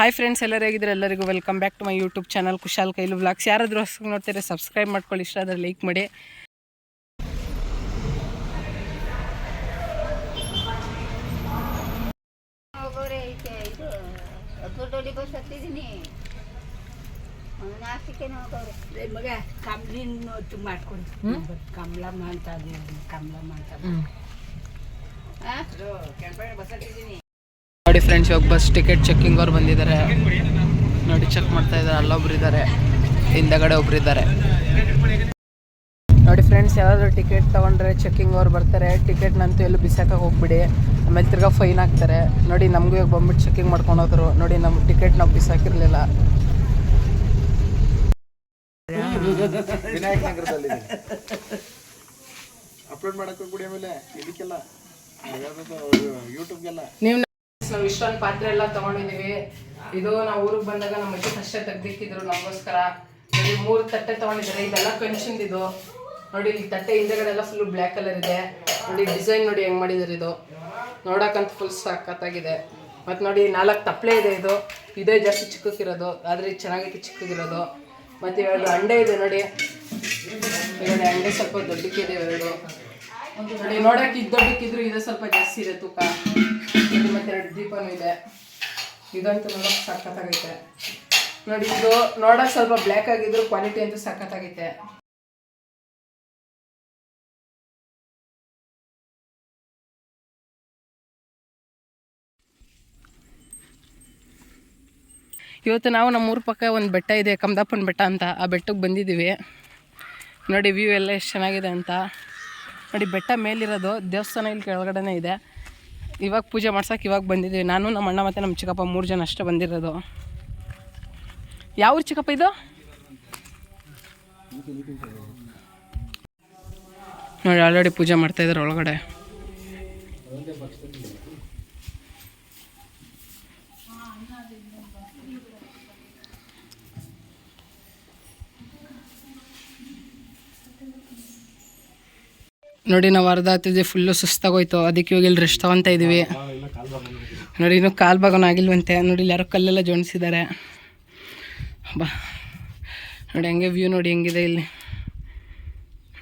Hi friends, ಎಲ್ಲರೂ ಹೇಗಿದ್ರೆ ಎಲ್ಲರಿಗೂ welcome back to my YouTube channel Kushal Kailu vlogs. ಯಾರಾದರೂ ಹೊಸ ನೋಡ್ತಾರೆ ಸಬ್ಸ್ಕ್ರೈಬ್ ಮಾಡ್ಕೊಳ್ಳಿ, ಇಷ್ಟ ಆದರೆ ಲೈಕ್ ಮಾಡಿ. ನೋಡಿ ಫ್ರೆಂಡ್ಸ್, ಇವಾಗ ಬಸ್ ಟಿಕೆಟ್ ಚೆಕ್ಕಿಂಗ್ ಅವ್ರು ಬಂದಿದ್ದಾರೆ. ನೋಡಿ ಚೆಕ್ ಮಾಡ್ತಾ ಇದ್ದಾರೆ. ಅಲ್ಲೊಬ್ರು ಇದ್ದಾರೆ, ಹಿಂದಗಡೆ ಒಬ್ರು ಇದ್ದಾರೆ. ನೋಡಿ ಫ್ರೆಂಡ್ಸ್, ಯಾರಾದರೂ ಟಿಕೆಟ್ ತೊಗೊಂಡ್ರೆ ಚೆಕ್ಕಿಂಗ್ ಅವ್ರು ಬರ್ತಾರೆ. ಟಿಕೆಟ್ನಂತೂ ಎಲ್ಲೂ ಬಿಸಾಕಕ್ಕೆ ಹೋಗ್ಬಿಡಿ, ಆಮೇಲೆ ತಿರ್ಗಾ ಫೈನ್ ಹಾಕ್ತಾರೆ. ನೋಡಿ ನಮಗೂ ಇವಾಗ ಬಂದ್ಬಿಟ್ಟು ಚೆಕ್ಕಿಂಗ್ ಮಾಡ್ಕೊಂಡು ಹೋದ್ರು. ನೋಡಿ ನಮ್ಮ ಟಿಕೆಟ್ ನಾವು ಬಿಸಾಕಿರಲಿಲ್ಲ. ಅಪ್ಲೋಡ್ ಮಾಡಕ್ಕೆ ಕೂಡ ಆಮೇಲೆ ಇದಕ್ಕೆಲ್ಲ ಯೂಟ್ಯೂಬ್ಗೆಲ್ಲ ನಾವು ಇಷ್ಟೊಂದು ಪಾತ್ರೆ ಎಲ್ಲ ತಗೊಂಡಿದೀವಿ. ಇದು ನಾವು ಊರಿಗೆ ಬಂದಾಗ ನಮ್ಮ ಅಜ್ಜಿ ಅಷ್ಟೇ ತೆಗ್ದಿಕ್ಕಿದ್ರು ನಮಗೋಸ್ಕರ. ನೋಡಿ 3 ತಟ್ಟೆ ತಗೊಂಡಿದ್ದಾರೆ. ಇದೆಲ್ಲ ಕಂಚಿಂದಿದು. ನೋಡಿ ಈ ತಟ್ಟೆ ಹಿಂದೆಗಡೆ ಎಲ್ಲ ಫುಲ್ ಬ್ಲ್ಯಾಕ್ ಕಲರ್ ಇದೆ. ನೋಡಿ ಡಿಸೈನ್ ನೋಡಿ ಹೆಂಗ್ ಮಾಡಿದಾರೆ. ಇದು ನೋಡಕ್ಕಂತ ಫುಲ್ ಸಖತ್ತಾಗಿದೆ. ಮತ್ತು ನೋಡಿ 4 ತಪ್ಪಲೆ ಇದೆ. ಇದೇ ಜಾಸ್ತಿ ಚಿಕ್ಕಕ್ಕಿರೋದು, ಆದರೆ ಇದು ಚೆನ್ನಾಗೈತಿ ಚಿಕ್ಕಗಿರೋದು. ಮತ್ತು ಇವಾಗ ಅಂಡೆ ಇದೆ. ನೋಡಿ ಇವಾಗ ಅಂಡೆ ಸ್ವಲ್ಪ ದೊಡ್ಡಕ್ಕಿದೆ. ಇವೆರಡು ನೋಡಿ ನೋಡಕ್ಕೆ ಇದು ದೊಡ್ಡಕ್ಕಿದ್ರು ಇದು ಸ್ವಲ್ಪ ಜಾಸ್ತಿ ಇದೆ ತೂಕ. ಮತ್ತೆ 2 ದೀಪನೂ ಇದೆ. ಇದಂತೂ ನೋಡೋಕೆ ಸಖತ್ತಾಗೈತೆ. ನೋಡಿ ಇದು ನೋಡೋಕೆ ಸ್ವಲ್ಪ ಬ್ಲ್ಯಾಕ್ ಆಗಿದ್ರು ಕ್ವಾಲಿಟಿ ಅಂತೂ ಸಖತ್ತಾಗೈತೆ. ಇವತ್ತು ನಾವು ನಮ್ಮೂರ ಪಕ್ಕ ಒಂದು ಬೆಟ್ಟ ಇದೆ, ಕಮದಾಪನ ಬೆಟ್ಟ ಅಂತ. ಆ ಬೆಟ್ಟಕ್ಕೆ ಬಂದಿದ್ದೀವಿ. ನೋಡಿ ವ್ಯೂ ಎಲ್ಲ ಎಷ್ಟು ಚೆನ್ನಾಗಿದೆ ಅಂತ. ನೋಡಿ ಬೆಟ್ಟ ಮೇಲಿರೋದು, ದೇವಸ್ಥಾನ ಇಲ್ಲಿ ಕೆಳಗಡೆನೇ ಇದೆ. ಇವಾಗ ಪೂಜೆ ಮಾಡ್ಸೋಕೆ ಇವಾಗ ಬಂದಿದ್ದೀವಿ. ನಾನು ನಮ್ಮ ಅಣ್ಣ ಮತ್ತು ನಮ್ಮ ಚಿಕ್ಕಪ್ಪ 3 ಜನ ಅಷ್ಟೇ ಬಂದಿರೋದು. ಯಾವ ಚಿಕ್ಕಪ್ಪ ಇದು? ನೋಡಿ ಆಲ್ರೆಡಿ ಪೂಜೆ ಮಾಡ್ತಾಯಿದ್ದಾರೆ ಒಳಗಡೆ. ನೋಡಿ ನಾವು ಅರ್ಧ ಹತ್ತಿದ್ವಿ, ಫುಲ್ಲು ಸುಸ್ತಾಗೋಯ್ತು. ಅದಕ್ಕೆ ಇವಾಗ ಇಲ್ಲಿ ರೆಸ್ಟ್ ತೊಗೊತಾ ಇದ್ದೀವಿ. ನೋಡಿ ಇನ್ನೂ ಕಾಲು ಭಾಗನೂ ಆಗಿಲ್ವಂತೆ. ನೋಡಿ ಇಲ್ಲಿ ಯಾರೋ ಕಲ್ಲೆಲ್ಲ ಜೋಡಿಸಿದ್ದಾರೆ. ಬಾ ನೋಡಿ ಹಂಗೆ ವ್ಯೂ ನೋಡಿ ಹೆಂಗಿದೆ ಇಲ್ಲಿ.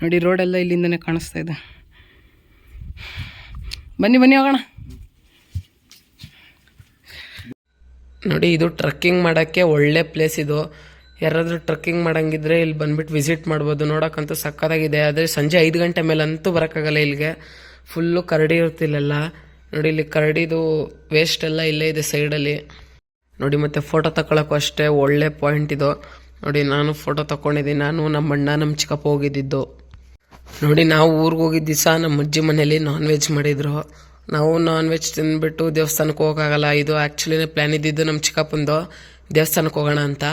ನೋಡಿ ರೋಡೆಲ್ಲ ಇಲ್ಲಿಂದನೇ ಕಾಣಿಸ್ತಾ ಇದೆ. ಬನ್ನಿ ಹೋಗೋಣ. ನೋಡಿ ಇದು ಟ್ರಕ್ಕಿಂಗ್ ಮಾಡೋಕ್ಕೆ ಒಳ್ಳೆ ಪ್ಲೇಸ್ ಇದು. ಯಾರಾದರೂ ಟ್ರಕ್ಕಿಂಗ್ ಮಾಡೋಂಗಿದ್ರೆ ಇಲ್ಲಿ ಬಂದುಬಿಟ್ಟು ವಿಸಿಟ್ ಮಾಡ್ಬೋದು. ನೋಡೋಕ್ಕಂತೂ ಸಕ್ಕತ್ತಾಗಿದೆ. ಆದರೆ ಸಂಜೆ 5 ಗಂಟೆ ಮೇಲಂತೂ ಬರೋಕ್ಕಾಗಲ್ಲ ಇಲ್ಲಿಗೆ. ಫುಲ್ಲು ಕರಡಿ ಇರ್ತಿಲ್ಲೆಲ್ಲ. ನೋಡಿ ಇಲ್ಲಿ ಕರಡಿದು ವೇಸ್ಟ್ ಎಲ್ಲ ಇಲ್ಲೇ ಇದೆ ಸೈಡಲ್ಲಿ. ನೋಡಿ ಮತ್ತು ಫೋಟೋ ತಗೊಳ್ಳೋಕ್ಕೂ ಅಷ್ಟೇ ಒಳ್ಳೆ ಪಾಯಿಂಟ್ ಇದು. ನೋಡಿ ನಾನು ಫೋಟೋ ತಗೊಂಡಿದ್ದೀನಿ. ನಾನು ನಮ್ಮ ಅಣ್ಣ ನಮ್ಮ ಚಿಕ್ಕಪ್ಪ ಹೋಗಿದ್ದಿದ್ದು. ನೋಡಿ ನಾವು ಊರಿಗೆ ಹೋಗಿದ್ದ ದಿವಸ ನಮ್ಮ ಅಜ್ಜಿ ಮನೇಲಿ ನಾನ್ ವೆಜ್ ಮಾಡಿದರು. ನಾವು ನಾನ್ ವೆಜ್ ತಿಂದ್ಬಿಟ್ಟು ದೇವಸ್ಥಾನಕ್ಕೆ ಹೋಗೋಕ್ಕಾಗಲ್ಲ. ಇದು ಆ್ಯಕ್ಚುಲಿನೇ ಪ್ಲ್ಯಾನ್ ಇದ್ದಿದ್ದು ನಮ್ಮ ಚಿಕ್ಕಪ್ಪಂದು, ದೇವಸ್ಥಾನಕ್ಕೆ ಹೋಗೋಣ ಅಂತ.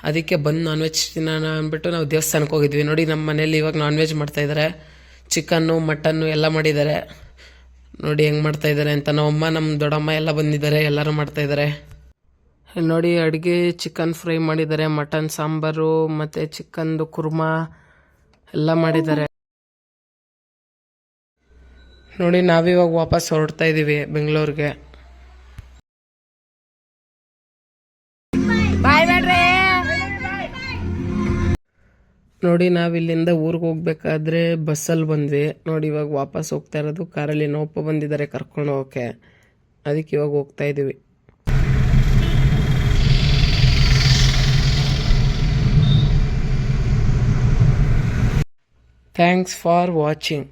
ಅದಕ್ಕೆ ಬಂದು ನಾನ್ ವೆಜ್ ತಿನ್ನೋಣ ಅಂದ್ಬಿಟ್ಟು ನಾವು ದೇವಸ್ಥಾನಕ್ಕೆ ಹೋಗಿದ್ವಿ. ನೋಡಿ ನಮ್ಮ ಮನೇಲಿ ಇವಾಗ ನಾನ್ ವೆಜ್ ಮಾಡ್ತಾಯಿದ್ದಾರೆ. ಚಿಕನ್ನು ಮಟನ್ನು ಎಲ್ಲ ಮಾಡಿದ್ದಾರೆ. ನೋಡಿ ಹೆಂಗೆ ಮಾಡ್ತಾಯಿದ್ದಾರೆ ಅಂತ. ನಮ್ಮಮ್ಮ ನಮ್ಮ ದೊಡ್ಡಮ್ಮ ಎಲ್ಲ ಬಂದಿದ್ದಾರೆ, ಎಲ್ಲರೂ ಮಾಡ್ತಾಯಿದ್ದಾರೆ. ನೋಡಿ ಅಡುಗೆ ಚಿಕನ್ ಫ್ರೈ ಮಾಡಿದ್ದಾರೆ, ಮಟನ್ ಸಾಂಬಾರು ಮತ್ತು ಚಿಕನ್ದು ಕುರ್ಮಾ ಎಲ್ಲ ಮಾಡಿದ್ದಾರೆ. ನೋಡಿ ನಾವಿವಾಗ ವಾಪಸ್ ಹೊರಡ್ತಾ ಇದ್ದೀವಿ ಬೆಂಗಳೂರಿಗೆ. ನೋಡಿ ನಾವಿಲ್ಲಿಂದ ಊರಿಗೆ ಹೋಗ್ಬೇಕಾದ್ರೆ ಬಸ್ಸಲ್ಲಿ ಬಂದ್ವಿ. ನೋಡಿ ಇವಾಗ ವಾಪಸ್ ಹೋಗ್ತಾ ಇರೋದು ಕಾರಲ್ಲಿ. ನೋಪ ಬಂದಿದ್ದಾರೆ ಕರ್ಕೊಂಡು ಹೋಗೋಕ್ಕೆ, ಅದಕ್ಕೆ ಇವಾಗ ಹೋಗ್ತಾ ಇದ್ದೀವಿ. Thanks for watching.